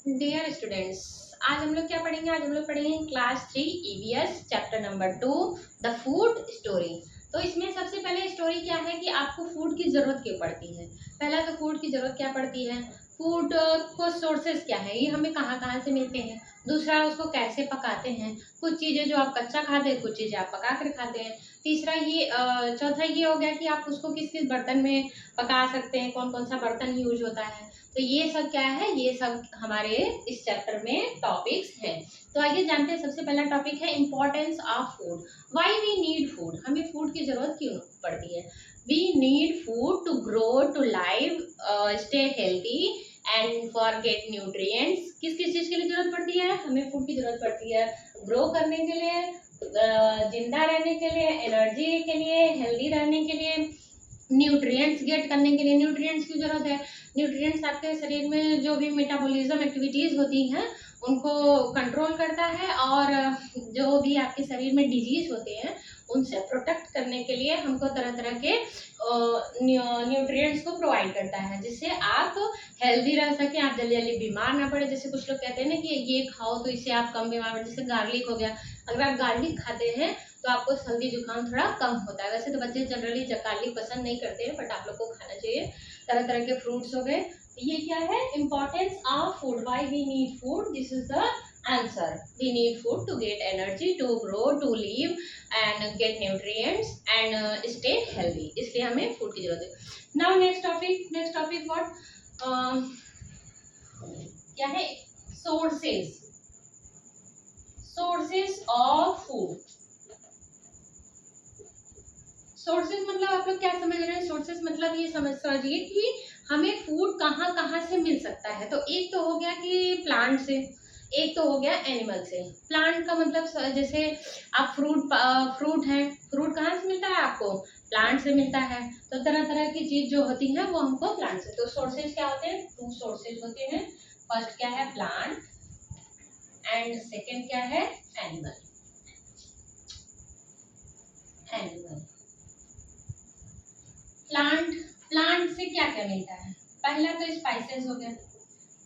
Dear students, आज हम लोग क्या पढ़ेंगे। आज हम लोग पढ़ेंगे class 3 EVS chapter number 2 the food story. तो इसमें सबसे पहले स्टोरी क्या है कि आपको फूड की ज़रूरत क्यों पड़ती है। पहला तो फूड की ज़रूरत क्या पड़ती है, फूड को सोर्सेज क्या है, ये हमें कहाँ कहाँ से मिलते हैं। दूसरा, उसको कैसे पकाते हैं, कुछ चीज़ें जो आप कच्चा खाते हैं, कुछ चीज़ें आप पका कर खाते हैं। तीसरा ये चौथा ये हो गया कि आप उसको किस किस बर्तन में पका सकते हैं, कौन कौन सा बर्तन यूज होता है। तो ये सब क्या है, ये सब हमारे इस चैप्टर में टॉपिक्स हैं। तो आइए जानते हैं। सबसे पहला टॉपिक है importance of food. Why we need food, हमें फूड की जरूरत क्यों पड़ती है। We need food to grow, to live, stay healthy and for get nutrients. किस किस चीज़ के लिए जरूरत पड़ती है, हमें फूड की जरूरत पड़ती है ग्रो करने के लिए, जिंदा रहने के लिए, एनर्जी के लिए, हेल्दी रहने के लिए, न्यूट्रिएंट्स गेट करने के लिए। न्यूट्रिएंट्स की जरूरत है। न्यूट्रिएंट्स आपके शरीर में जो भी मेटाबॉलिज्म एक्टिविटीज होती हैं उनको कंट्रोल करता है, और जो भी आपके शरीर में डिजीज होते हैं उनसे प्रोटेक्ट करने के लिए हमको तरह तरह के न्यूट्रिएंट्स को प्रोवाइड करता है, जिससे आप हेल्दी रह सकें, आप जल्दी जल्दी बीमार ना पड़े। जैसे कुछ लोग कहते हैं ना कि ये खाओ तो इससे आप कम बीमार पड़े, जैसे गार्लिक हो गया। अगर आप गार्लिक खाते हैं तो आपको सर्दी जुकाम थोड़ा कम होता है। वैसे तो बच्चे जनरली गार्लिक पसंद नहीं करते हैं, बट आप लोग को खाना चाहिए। तरह तरह के फ्रूट्स हो गए। ये क्या है, importance of food, why we need food, this is the answer. We need food to get energy, to grow, to live and get nutrients and stay healthy, इसलिए हमें फूड की जरूरत है। नाउ नेक्स्ट टॉपिक व्हाट क्या है, sources of food. Sources मतलब आप लोग क्या समझ रहे हैं। सोर्सेज मतलब ये समझिए कि हमें फूड कहाँ कहाँ से मिल सकता है। तो एक तो हो गया कि प्लांट से, एक तो हो गया एनिमल से। प्लांट का मतलब जैसे आप फ्रूट है, फ्रूट कहाँ से मिलता है आपको, प्लांट से मिलता है। तो तरह तरह की चीज जो होती है वो हमको प्लांट से। तो सोर्सेज क्या होते हैं, 2 सोर्सेज होते हैं। फर्स्ट क्या है, प्लांट, एंड सेकेंड क्या है, एनिमल। प्लांट से क्या क्या मिलता है। पहला तो स्पाइसेस हो गया,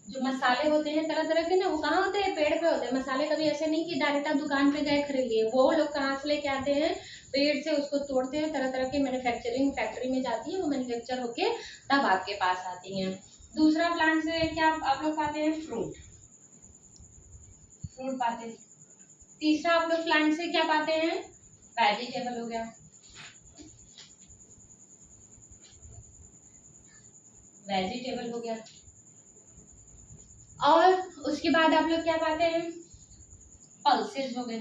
जो मसाले होते हैं तरह तरह के ना, वो कहाँ होते हैं, पेड़ पे होते हैं। मसाले कभी ऐसे नहीं कि डायरेक्ट आप दुकान पे गए खरीद लिए, वो लोग कहाँ से लेके आते हैं, पेड़ से उसको तोड़ते हैं, तरह तरह के मैन्युफैक्चरिंग फैक्ट्री में जाती है, वो मैन्युफैक्चर होके तब आपके पास आती हैं। दूसरा, प्लांट से क्या आप लोग पाते हैं, फ्रूट पाते हैं। तीसरा, आप लोग प्लांट से क्या पाते हैं, वेजिटेबल हो गया, और उसके बाद आप लोग क्या पाते हैं, पल्सेस हो गए,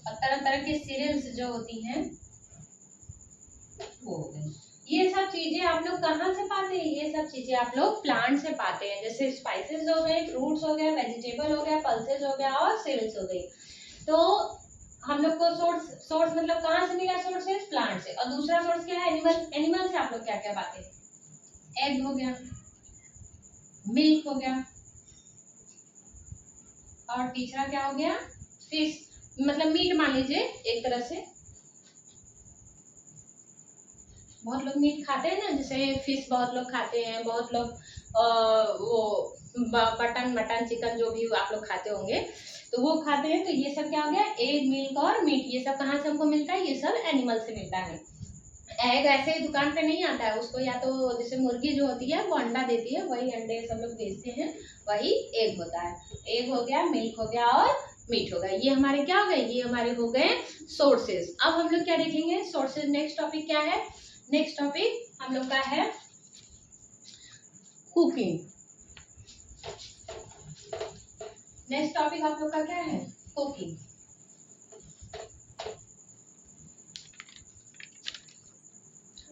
और तरह तरह के सीरियल्स जो होती हैं वो हो गए। ये सब चीजें आप लोग कहाँ से पाते हैं, ये सब चीजें आप लोग प्लांट से पाते हैं। जैसे स्पाइसेस हो गए, फ्रूट्स हो गया, वेजिटेबल हो गया, पल्सेस हो गया, और सीरियल्स हो गई। तो हम लोग को सोर्स मतलब कहाँ से मिला, सोर्सेस प्लांट से। और दूसरा सोर्स क्या है, एनिमल से आप लोग क्या क्या पाते हैं, एग हो गया, मिल्क हो गया, और तीसरा क्या हो गया, फिश, मतलब मीट मान लीजिए एक तरह से। बहुत लोग मीट खाते हैं ना, जैसे फिश बहुत लोग खाते हैं, बहुत लोग वो मटन चिकन जो भी आप लोग खाते होंगे तो वो खाते हैं। तो ये सब क्या हो गया, एग, मिल्क और मीट, ये सब कहाँ से हमको मिलता है, ये सब एनिमल से मिलता है। एग ऐसे ही दुकान पे नहीं आता है, उसको या तो जैसे मुर्गी जो होती है वो अंडा देती है, वही अंडे सब लोग बेचते हैं, वही एग होता है। एग हो गया, मिल्क हो गया, और मीट हो गया। ये हमारे क्या हो गए, ये हमारे हो गए सोर्सेज। अब हम लोग क्या देखेंगे, सोर्सेज। नेक्स्ट टॉपिक क्या है, नेक्स्ट टॉपिक हम लोग का है कुकिंग। नेक्स्ट टॉपिक आप लोग का क्या है, कुकिंग।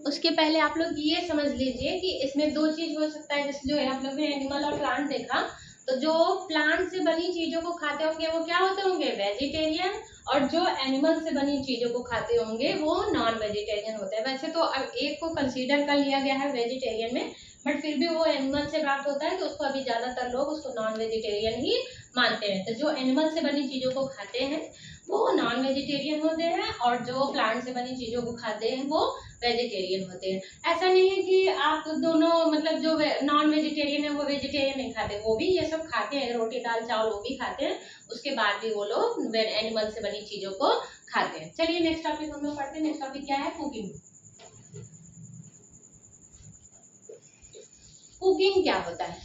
उसके पहले आप लोग ये समझ लीजिए कि इसमें 2 चीज हो सकता है। जैसे जो है आप लोग ने एनिमल और प्लांट देखा, तो जो प्लांट से बनी चीजों को खाते होंगे वो क्या होते होंगे, वेजिटेरियन, और जो एनिमल से बनी चीजों को खाते होंगे वो नॉन वेजिटेरियन होते हैं। वैसे तो अब एक को कंसीडर कर लिया गया है वेजिटेरियन में, बट फिर भी वो एनिमल से प्राप्त होता है, तो उसको अभी ज्यादातर लोग उसको नॉन वेजिटेरियन ही मानते हैं। तो जो एनिमल से बनी चीजों को खाते हैं वो नॉन वेजिटेरियन होते हैं, और जो प्लांट से बनी चीजों को खाते हैं वो वेजिटेरियन होते हैं। ऐसा नहीं है कि आप दोनों मतलब जो नॉन वेजिटेरियन है वो वेजिटेरियन नहीं खाते, वो भी ये सब खाते हैं, रोटी दाल चावल वो भी खाते हैं, उसके बाद भी वो लोग एनिमल से बनी चीजों को खाते हैं। चलिए नेक्स्ट टॉपिक हम लोग पढ़ते हैं। नेक्स्ट टॉपिक क्या है? कुकिंग। कुकिंग क्या होता है?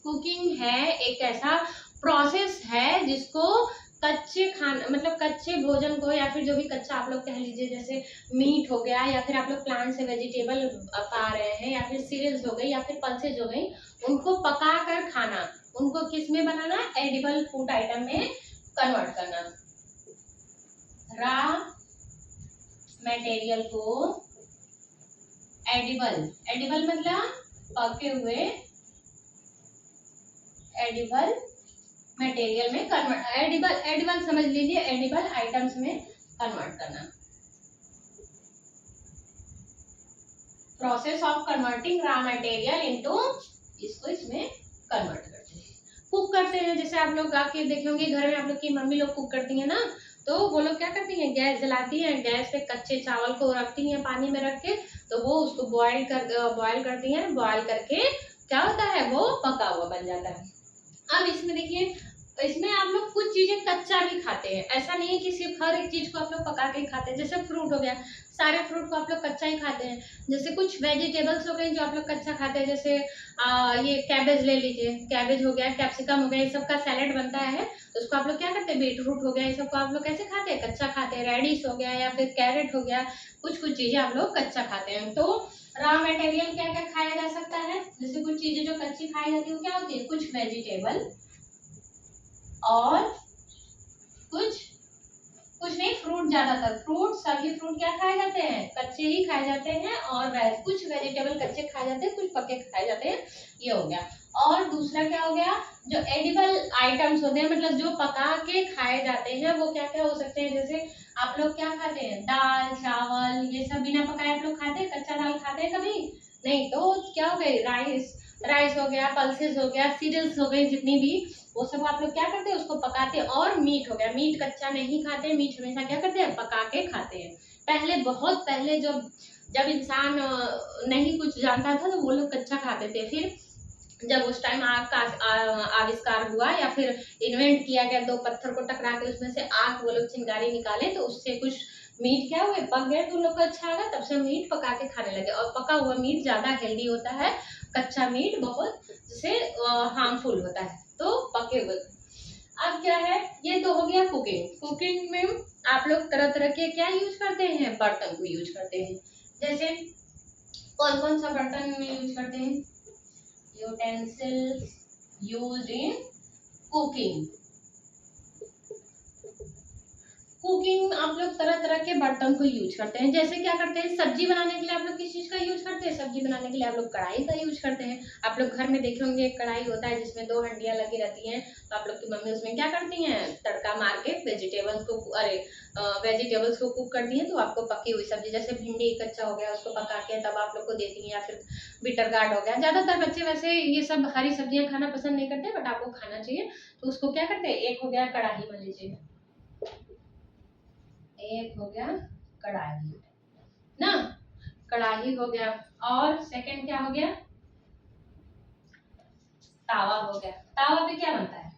कुकिंग है एक ऐसा प्रोसेस है जिसको कच्चे खाना मतलब कच्चे भोजन को या फिर जो भी कच्चा आप लोग कह लीजिए, जैसे मीट हो गया या फिर आप लोग प्लांट से वेजिटेबल पा रहे हैं या फिर सीरियल्स हो गई या फिर पल्सेज हो गई, उनको पका कर खाना, उनको किस में बनाना? एडिबल फूड आइटम में कन्वर्ट करना। रॉ मटेरियल को एडिबल, एडिबल मतलब पके हुए, एडिबल मटेरियल में कन्वर्ट, एडिबल एडिबल समझ लीजिए, एडिबल आइटम्स में कन्वर्ट करना। Process of converting raw material into, इसको इसमें कन्वर्ट करते हैं, कुक करते हैं। जैसे आप लोग आके देखे होंगे घर में आप लोग की मम्मी लोग कुक करती है ना, तो वो लोग क्या करती हैं? गैस जलाती हैं, गैस पे कच्चे चावल को रखती हैं पानी में रख के, तो वो उसको बॉयल करती हैं, बॉयल करके क्या होता है? वो पका हुआ बन जाता है। अब इसमें देखिए, इसमें आप लोग कुछ चीजें कच्चा भी खाते हैं, ऐसा नहीं है कि सिर्फ हर एक चीज को आप लोग पका के खाते हैं। जैसे फ्रूट हो गया, सारे फ्रूट को आप लोग कच्चा ही खाते हैं। जैसे कुछ वेजिटेबल्स हो गए जो आप लोग कच्चा खाते हैं, जैसे ये कैबेज ले लीजिए, कैबेज हो गया, कैप्सिकम हो गया, ये सब का सैलेड बनता है, तो उसको आप लोग क्या करते हैं? बीटरूट हो गया, ये सब को आप लोग कैसे खाते हैं? कच्चा खाते हैं। रेडिश हो गया या फिर कैरेट हो गया, कुछ कुछ चीजें आप लोग कच्चा खाते हैं। तो रॉ मटेरियल क्या क्या खाया जा सकता है? जैसे कुछ चीजें जो कच्ची खाई जाती है वो क्या होती है? कुछ वेजिटेबल और कुछ नहीं, फ्रूट, ज्यादातर फ्रूट, सभी फ्रूट क्या खाए जाते हैं? कच्चे ही खाए जाते हैं, और कुछ वेजिटेबल कच्चे खाए जाते हैं, कुछ पके खाए जाते हैं, ये हो गया। और दूसरा क्या हो गया? जो एडिबल आइटम्स होते हैं, मतलब जो पका के खाए जाते हैं, वो क्या क्या हो सकते हैं? जैसे आप लोग क्या खाते हैं? दाल चावल, ये सब बिना पकाए आप लोग खाते हैं? कच्चा दाल खाते हैं कभी? नहीं। तो क्या हो गई? राइस हो गया, पल्सेस हो गया, सीरियल्स हो गई, जितनी भी, वो सब आप लोग क्या करते हैं? उसको पकाते हैं। और मीट हो गया, मीट कच्चा नहीं खाते, मीट हमेशा क्या करते हैं? पका के खाते हैं। पहले, बहुत पहले, जब जब इंसान नहीं कुछ जानता था तो वो लोग कच्चा खाते थे। फिर जब उस टाइम आग का आविष्कार हुआ या फिर इन्वेंट किया गया, दो पत्थर को टकरा के उसमें से आग वो लोग चिंगारी निकाले, तो उससे कुछ मीट क्या हुए? पक गए, तो उन लोग को अच्छा लगा, तब से मीट पका के खाने लगे। और पका हुआ मीट ज्यादा हेल्दी होता है, कच्चा मीट बहुत जैसे हार्मफुल होता है, तो पके हुए। अब क्या है? ये तो हो गया कुकिंग। कुकिंग में आप लोग तरह तरह के क्या यूज करते हैं? बर्तन को यूज करते हैं। जैसे कौन कौन सा बर्तन में यूज करते हैं? Utensils used in cooking. Cooking आप लोग तरह तरह के बर्तन को यूज करते हैं। जैसे क्या करते हैं? सब्जी बनाने के लिए आप लोग किस चीज का यूज करते हैं? सब्जी बनाने के लिए आप लोग कढ़ाई का यूज करते हैं। आप लोग घर में देखे होंगे कढ़ाई होता है जिसमें 2 हंडियां लगी रहती हैं, तो आप लोग की मम्मी उसमें क्या करती हैं? तड़का मार के वेजिटेबल्स को कुक करती हैं, तो आपको पकी हुई सब्जी, जैसे भिंडी कच्चा हो गया उसको पका के तब आप लोग को देती हैं, या फिर बिटर गार्ड हो गया। ज्यादातर बच्चे वैसे ये सब हरी सब्जियां खाना पसंद नहीं करते, बट आपको खाना चाहिए, तो उसको क्या करते हैं? एक हो गया कढ़ाई, मान लीजिए, एक हो गया कढ़ाई ना, कढ़ाई हो गया। और सेकंड क्या हो गया? तावा हो गया। तावा पे क्या बनता है?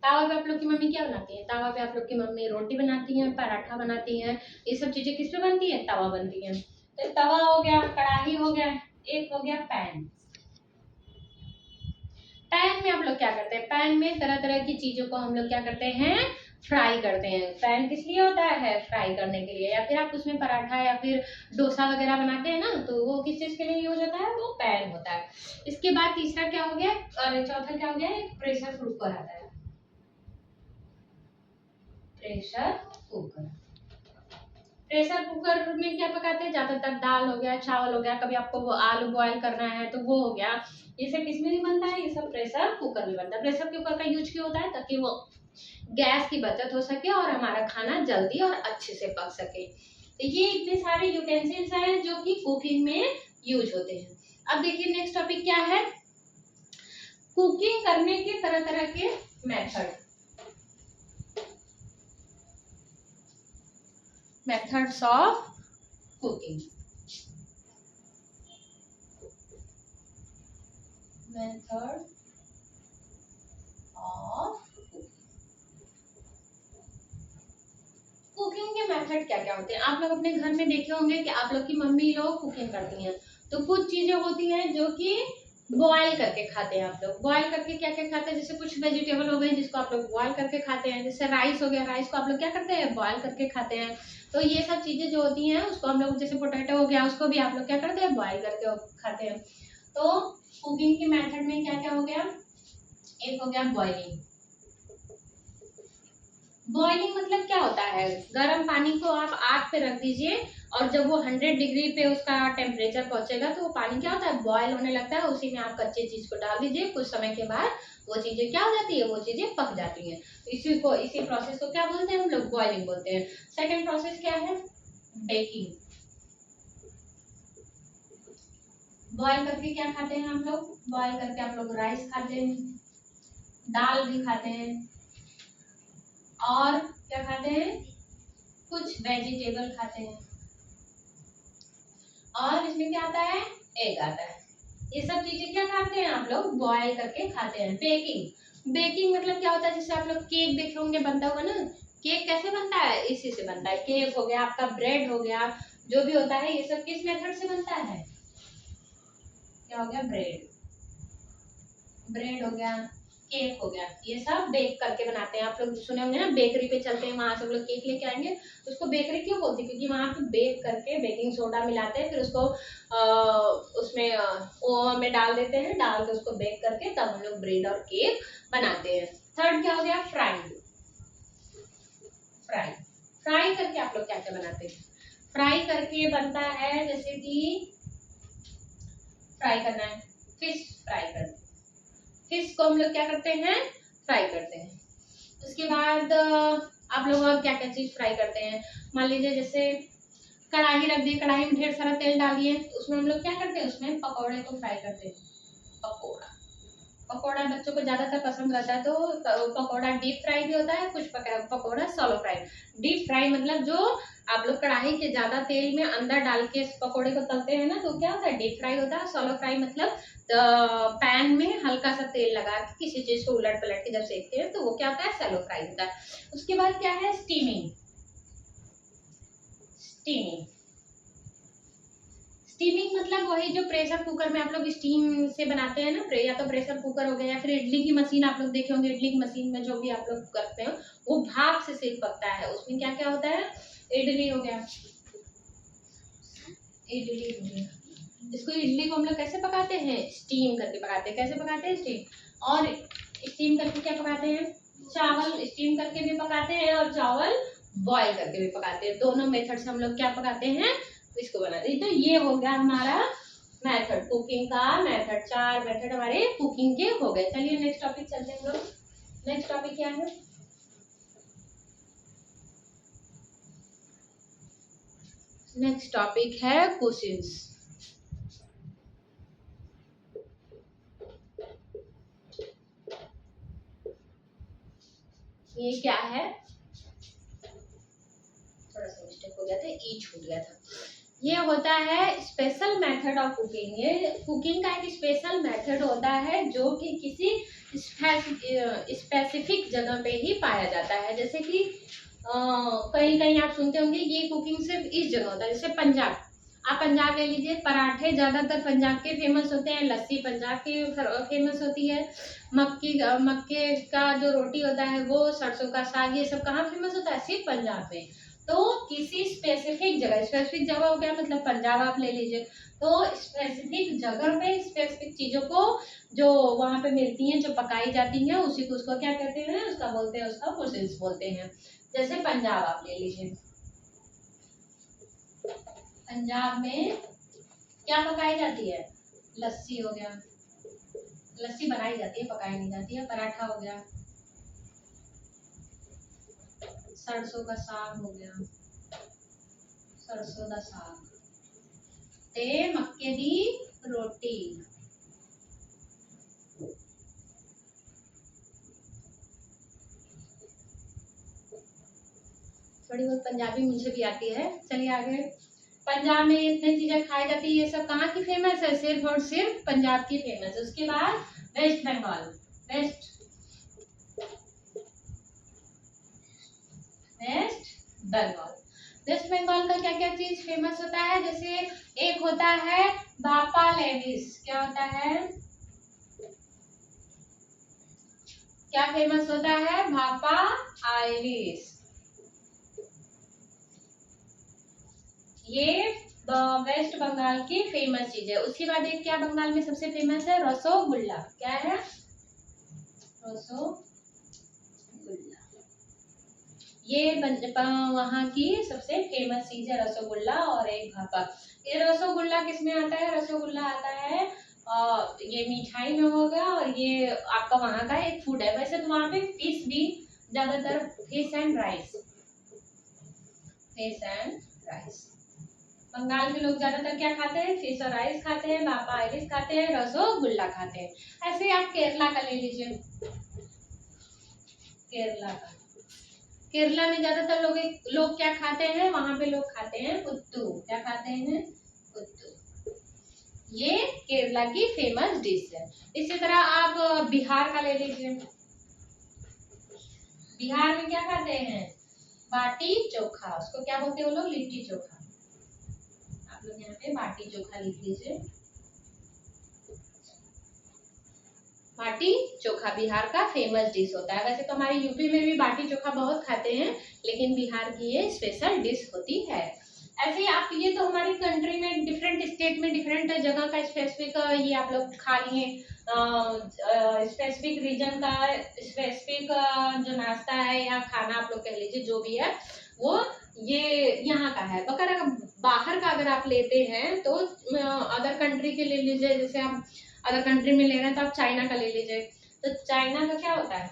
तावा पे आप लोग की मम्मी क्या बनाती है? तावा पे आप लोग की मम्मी रोटी बनाती हैं, पराठा बनाती हैं, ये सब चीजें किस पे बनती है? तवा बनती है। तो तवा हो गया, कढ़ाई हो गया, एक हो गया पैन। पैन में आप लोग क्या करते हैं? पैन में तरह तरह की चीजों को हम लोग क्या करते हैं? फ्राई करते हैं। पैन किस लिए होता है? फ्राई करने के लिए। या फिर आप उसमें पराठा या फिर डोसा वगैरह बनाते हैं ना, तो वो किस चीज के लिए यूज होता है? वो पैन होता है। इसके बाद तीसरा क्या हो गया? और चौथा क्या हो गया? एक प्रेशर कुकर आता है। Pressure cooker. प्रेशर कुकर में क्या पकाते हैं? ज्यादातर दाल हो गया, चावल हो गया, कभी आपको वो आलू बॉयल करना है तो वो हो गया। ये सब किसमें नहीं बनता है? ये सब प्रेशर कुकर में बनता है। प्रेशर कुकर का यूज क्यों होता है? ताकि वो गैस की बचत हो सके और हमारा खाना जल्दी और अच्छे से पक सके। तो ये इतने सारे यूटेंसिल्स हैं जो कि कुकिंग में यूज होते हैं। अब देखिए नेक्स्ट टॉपिक क्या है? कुकिंग करने के तरह तरह के method, methods of cooking. Method of cooking के मेथड क्या क्या होते हैं। आप लोग अपने घर में देखे होंगे कि आप लोग की मम्मी लोग कुकिंग करती हैं, तो कुछ चीजें होती हैं जो कि बॉयल करके खाते हैं। आप लोग बॉयल करके क्या क्या खाते हैं, जैसे कुछ वेजिटेबल हो गए जिसको आप लोग बॉयल करके खाते हैं, जैसे राइस हो गया, राइस को आप लोग क्या करते हैं, बॉयल करके खाते हैं। तो ये सब चीजें जो होती हैं उसको हम लोग, जैसे पोटैटो हो गया, उसको भी आप लोग क्या करते हैं, बॉयल करके खाते हैं। तो कुकिंग के मेथड में क्या क्या हो गया, एक हो गया बॉइलिंग। बॉइलिंग मतलब क्या होता है, गर्म पानी को आप आग पे रख दीजिए और जब वो 100 डिग्री पे उसका टेम्परेचर पहुंचेगा तो वो पानी क्या होता है, बॉयल होने लगता है। उसी में आप कच्चे चीज को डाल दीजिए, कुछ समय के बाद वो चीजें क्या हो जाती है, वो चीजें पक जाती हैं। इसी प्रोसेस को क्या बोलते हैं हम लोग, बॉइलिंग बोलते हैं। सेकेंड प्रोसेस क्या है, बेकिंग। बॉयल करके क्या खाते हैं हम लोग, बॉयल करके आप लोग राइस खाते हैं, दाल भी खाते हैं, और क्या खाते हैं, कुछ वेजिटेबल खाते हैं, और इसमें क्या आता है, एग आता है। ये सब चीजें क्या खाते हैं आप लोग, बॉयल करके खाते हैं। बेकिंग, बेकिंग मतलब क्या होता है, जैसे आप लोग केक देखे होंगे, बनता होगा ना, केक कैसे बनता है, इसी से बनता है। केक हो गया आपका, ब्रेड हो गया, जो भी होता है ये सब किस मेथड से बनता है, क्या हो गया, ब्रेड, ब्रेड हो गया, केक हो गया, ये सब बेक करके बनाते हैं। आप लोग सुने होंगे ना, बेकरी पे चलते हैं, वहां से हम लोग केक लेके आएंगे, तो उसको बेकरी क्यों बोलते हैं, क्योंकि वहां पे बेक करके बेकिंग सोडा मिलाते हैं, फिर उसको उसमें ओवन में डाल देते हैं, डाल के उसको बेक करके तब हम लोग ब्रेड और केक बनाते हैं। थर्ड क्या हो गया, फ्राइंग। फ्राई, फ्राई करके आप लोग क्या क्या बनाते हैं, फ्राई करके बनता है, जैसे कि फ्राई करना है, फिश फ्राई करते हैं, फिश को हम लोग क्या करते हैं, फ्राई करते हैं। उसके बाद आप लोग और क्या क्या चीज फ्राई करते हैं, मान लीजिए जैसे कढ़ाई रख दिए, कढ़ाई में ढेर सारा तेल डाल दिए, उसमें हम लोग क्या करते हैं, उसमें पकौड़े को फ्राई करते हैं। पकौड़ा, पकौड़ा बच्चों को ज्यादातर पसंद रहता है, तो पकौड़ा डीप फ्राई भी होता है, कुछ पकौड़ा सॉलो फ्राई। डीप फ्राई मतलब जो आप लोग कढ़ाई के ज्यादा तेल में अंदर डाल के पकौड़े को तलते हैं ना, तो क्या होता है, डीप फ्राई होता है। सॉलो फ्राई मतलब पैन में हल्का सा तेल लगा के किसी चीज को उलट पलट के जब सेकते हैं तो वो क्या होता है, सैलो फ्राई होता है। उसके बाद क्या है, स्टीमिंग। स्टीमिंग, स्टीमिंग मतलब वही जो प्रेशर कुकर में आप लोग स्टीम से बनाते हैं ना, या तो प्रेशर कुकर हो गया, या फिर इडली की मशीन आप लोग देखे होंगे, इडली की मशीन में जो भी आप लोग करते हो वो भाप से सिर्फ पकता है। उसमें क्या क्या होता है, इडली हो गया, इडली हो गया, इसको इडली को हम लोग कैसे पकाते हैं, स्टीम करके पकाते हैं। कैसे पकाते हैं, स्टीम। और स्टीम करके क्या पकाते हैं, चावल स्टीम करके भी पकाते हैं और चावल बॉईल करके भी पकाते हैं। दोनों मेथड से हम लोग क्या पकाते हैं, इसको बनाते हैं। तो ये हो गया हमारा मेथड, कुकिंग का मेथड। 4 मेथड हमारे कुकिंग के हो गए। चलिए नेक्स्ट टॉपिक चलते हैं हम लोग। नेक्स्ट टॉपिक क्या है, नेक्स्ट टॉपिक है क्वेश्चंस। ये क्या है, थोड़ा सा मिस्टेक हो गया था, ई छूट गया था। ये होता है स्पेशल मेथड ऑफ कुकिंग। ये कुकिंग का एक स्पेशल मेथड होता है जो कि किसी स्पेसिफिक जगह पे ही पाया जाता है। जैसे कि कहीं कहीं आप सुनते होंगे ये कुकिंग सिर्फ इस जगह होता है, जैसे पंजाब, आप पंजाब ले लीजिए, पराठे ज्यादातर पंजाब के फेमस होते हैं, लस्सी पंजाब की फेमस होती है, मक्के का जो रोटी होता है वो, सरसों का साग, ये सब कहाँ फेमस होता है, सिर्फ पंजाब में। तो किसी स्पेसिफिक जगह, स्पेसिफिक जगह हो गया मतलब पंजाब आप ले लीजिए, तो स्पेसिफिक जगह पे स्पेसिफिक चीजों को जो वहां पे मिलती हैं, जो पकाई जाती हैं, उसी को उसको क्या कहते हैं, उसका बोलते हैं, उसका कुजिन्स बोलते हैं। जैसे पंजाब आप ले लीजिए, पंजाब में क्या पकाई जाती है, लस्सी हो गया, लस्सी बनाई जाती है, पकाई नहीं जाती है। पराठा हो गया, सरसों का साग हो गया, सरसों का साग, ते मक्के दी रोटी। थोड़ी बहुत पंजाबी मुझे भी आती है। चलिए आगे, पंजाब में इतनी चीजें खाई जाती है, ये सब कहाँ की फेमस है? सिर्फ और सिर्फ पंजाब की फेमस है। उसके बाद वेस्ट बंगाल, वेस्ट बंगाल, वेस्ट बंगाल का क्या क्या चीज फेमस होता है? जैसे एक होता है भापा लेविस, क्या होता है, क्या फेमस होता है? भापा आइरिस, ये वेस्ट बंगाल की फेमस चीज है। उसके बाद एक क्या बंगाल में सबसे फेमस है? रसोगुल्ला, क्या है? रसोगुल्ला, ये वहाँ की सबसे फेमस चीज है रसोगुल्ला और एक भापा। ये रसोगुल्ला किस में आता है? रसोगुल्ला आता है ये मिठाई में होगा और ये आपका वहाँ का एक फूड है। वैसे तो वहाँ पे फिश भी ज्यादातर, fish and rice, fish and rice. Bengal के लोग ज्यादातर क्या खाते हैं? फिश और राइस खाते हैं, भापा आइरिस खाते हैं, रसोगुल्ला खाते हैं। ऐसे ही आप केरला का ले लीजिए, केरला का, केरला में ज्यादातर लोग क्या खाते हैं? वहां पे लोग खाते हैं पुत्तू, क्या खाते हैं? पुत्तू, ये केरला की फेमस डिश है। इसी तरह आप बिहार का ले लीजिए, बिहार में क्या खाते हैं? बाटी चोखा, उसको क्या बोलते हैं वो लोग? लिट्टी चोखा। आप लोग यहाँ पे बाटी चोखा लिख लीजिए, बाटी चोखा बिहार का फेमस डिश होता है। वैसे तो हमारे यूपी में भी बाटी चोखा बहुत खाते हैं, लेकिन बिहार की ये स्पेशल डिश होती है। ऐसे ही आप, ये तो हमारी कंट्री में डिफरेंट स्टेट में डिफरेंट जगह का स्पेसिफिक ये आप लोग खा लिए, स्पेसिफिक रीजन का स्पेसिफिक जो नाश्ता है या खाना आप लोग कह लीजिए, जो भी है वो ये यहाँ का है। अगर बाहर का अगर आप लेते हैं तो अदर कंट्री के ले लीजिए, जैसे आप अदर कंट्री में ले रहे हैं तो आप चाइना का ले लीजिए। तो चाइना का क्या होता है?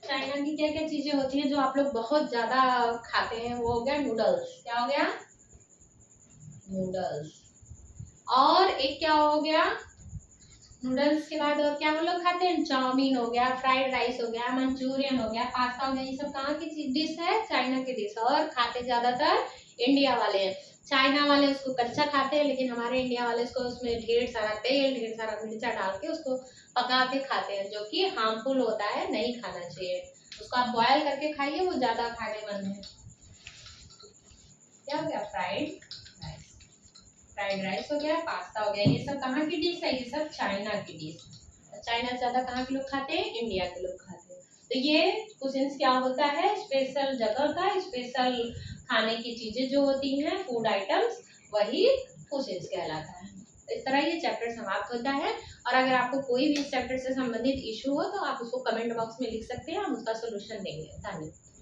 चाइना की क्या क्या चीजें होती है जो आप लोग बहुत ज्यादा खाते हैं? वो हो गया नूडल्स, क्या हो गया? नूडल्स। और एक क्या हो गया? नूडल्स के बाद और क्या वो लोग खाते हैं? चाउमीन हो गया, फ्राइड राइस हो गया, मंचूरियन हो गया, पास्ता हो गया। ये सब कहाँ की डिश है? चाइना की डिश। और खाते ज्यादातर इंडिया वाले हैं। चाइना वाले उसको कच्चा खाते हैं, लेकिन हमारे इंडिया वाले उसको उसमें ढेर सारा तेल, ढेर सारा मिर्चा डाल के उसको पका के खाते हैं, जो कि हार्मफुल होता है, नहीं खाना चाहिए। उसको आप बॉयल करके खाइए, वो ज्यादा खानेमंद है। क्या हो गया? फ्राइड राइस, फ्राइड राइस हो गया, पास्ता हो गया। ये सब कहाँ की डिश है? ये सब चाइना की डिश। चाइना से ज्यादा कहाँ के लोग खाते हैं? इंडिया के लोग खाते हैं। तो ये क्वेश्चंस क्या होता है? स्पेशल जगह का स्पेशल खाने की चीजें जो होती हैं, फूड आइटम्स, वही क्वेश्चंस कहलाता है। इस तरह ये चैप्टर समाप्त होता है। और अगर आपको कोई भी इस चैप्टर से संबंधित इशू हो तो आप उसको कमेंट बॉक्स में लिख सकते हैं, हम उसका सोल्यूशन देंगे। धन्यवाद।